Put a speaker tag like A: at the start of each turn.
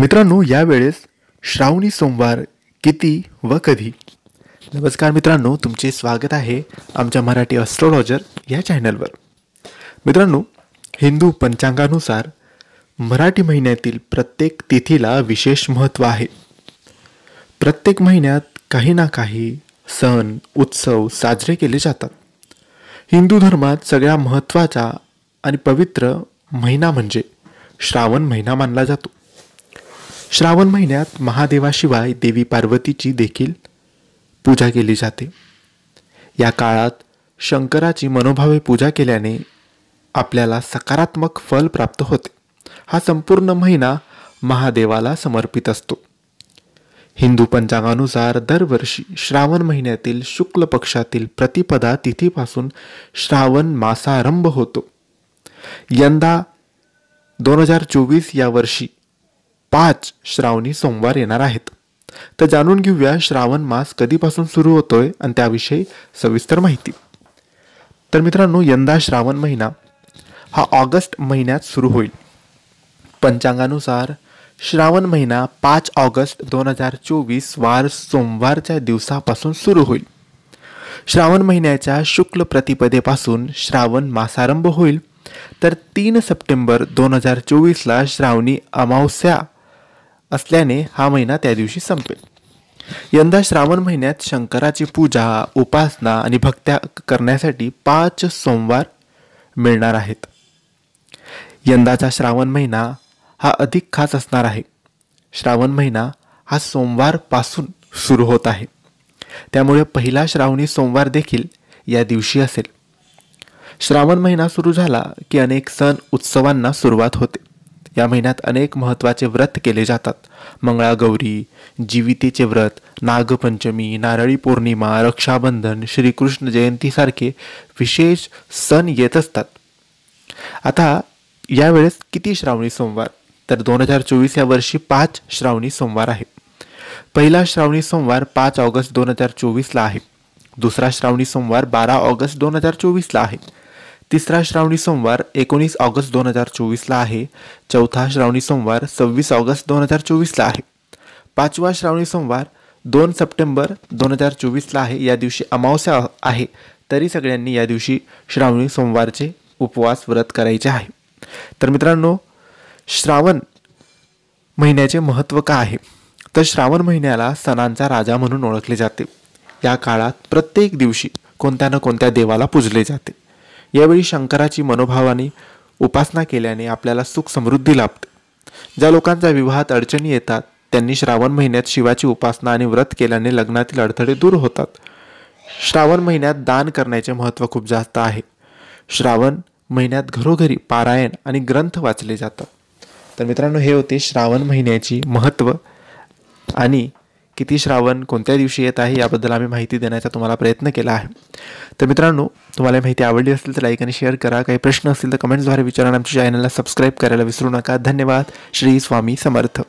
A: मित्रांनो, यावेळेस श्रावणी सोमवार किती व कधी? नमस्कार मित्रांनो, तुमचे स्वागत आहे आमच्या मराठी ॲस्ट्रोलॉजर या चॅनलवर. मित्रांनो, हिंदू पंचांगानुसार मराठी महिन्यातील प्रत्येक तिथीला विशेष महत्त्व आहे. प्रत्येक महिन्यात काही ना काही सण उत्सव साजरे केले जातात. हिंदू धर्मात सगळ्या महत्त्वाचा आणि पवित्र महिना म्हणजे श्रावण महिना मानला जातो. श्रावण महिन्यात महादेवाशिवाय देवी पार्वतीची देखील पूजा केली जाते. या काळात शंकराची मनोभावे पूजा केल्याने आपल्याला सकारात्मक फल प्राप्त होते. हा संपूर्ण महिना महादेवाला समर्पित असतो. हिंदू पंचांगानुसार दरवर्षी श्रावण महिन्यातील शुक्ल पक्षातील प्रतिपदा तिथीपासून श्रावण मासारंभ होतो. यंदा 2024 या वर्षी 5 श्रावणी सोमवार येणार आहेत. तर जाणून घेऊया श्रावण मास कधीपासून सुरू होतोय आणि त्याविषयी सविस्तर माहिती. तर मित्रांनो, यंदा श्रावण महिना हा ऑगस्ट महिन्यात सुरू होईल. पंचांगानुसार श्रावण महिना 5 ऑगस्ट 2024 वार सोमवारच्या दिवसापासून सुरू होईल. श्रावण महिन्याच्या शुक्ल प्रतिपदेपासून श्रावण मासारंभ होईल. तर 3 सप्टेंबर 2024ला श्रावणी अमावस्या असल्याने हा महिना त्या दिवशी संपेल. यंदा श्रावण महिन्यात शंकराची पूजा, उपासना आणि भक्त्या करण्यासाठी 5 सोमवार मिळणार आहेत. यंदाचा श्रावण महिना हा अधिक खास असणार आहे. श्रावण महिना हा सोमवारपासून सुरू होत आहे. त्यामुळे पहिला श्रावणी सोमवार देखील या दिवशी असेल. श्रावण महिना सुरू झाला की अनेक सण उत्सवांना सुरुवात होते. या महिन्यात अनेक महत्त्वाचे व्रत केले जातात. मंगळागौरी, जीवितेचे व्रत, नागपंचमी, नारळी पौर्णिमा, रक्षाबंधन, श्रीकृष्ण जयंतीसारखे विशेष सण येत असतात. आता यावेळेस किती श्रावणी सोमवार? तर 2024 या वर्षी 5 श्रावणी सोमवार आहे. पहिला श्रावणी सोमवार 5 ऑगस्ट 2024ला आहे. दुसरा श्रावणी सोमवार 12 ऑगस्ट 2024ला आहे. तिसरा श्रावणी सोमवार 19 ऑगस्ट 2024ला आहे. चौथा श्रावणी सोमवार 26 ऑगस्ट 2024ला आहे. पाचवा श्रावणी सोमवार 2 सप्टेंबर 2024ला आहे. या दिवशी अमावस्या आहे. तरी सगळ्यांनी या दिवशी श्रावणी सोमवारचे उपवास व्रत करायचे आहे. तर मित्रांनो, श्रावण महिन्याचे महत्त्व काय आहे? तर श्रावण महिन्याला सणांचा राजा म्हणून ओळखले जाते. या काळात प्रत्येक दिवशी कोणत्या ना कोणत्या देवाला पूजले जाते. यावेळी शंकराची मनोभावाने उपासना केल्याने आपल्याला सुख समृद्धी लाभते. ज्या लोकांच्या विवाहात अडचणी येतात त्यांनी श्रावण महिन्यात शिवाची उपासना आणि व्रत केल्याने लग्नातील अडथळे दूर होतात. श्रावण महिन्यात दान करण्याचे महत्त्व खूप जास्त आहे. श्रावण महिन्यात घरोघरी पारायण आणि ग्रंथ वाचले जातात. तर मित्रांनो, हे होते श्रावण महिन्याची महत्त्व आणि किती श्रावण कोणत्या दिवशी येत आहे याबद्दल आम्ही माहिती देण्याचा तुम्हाला प्रयत्न केला आहे. तर मित्रांनो, तुम्हाला माहिती आवडली असेल तर लाईक आणि शेअर करा. काही प्रश्न असतील तर कमेंट्सद्वारे विचारा. आमच्या चॅनलला सबस्क्राईब करायला विसरू नका. धन्यवाद. श्री स्वामी समर्थ.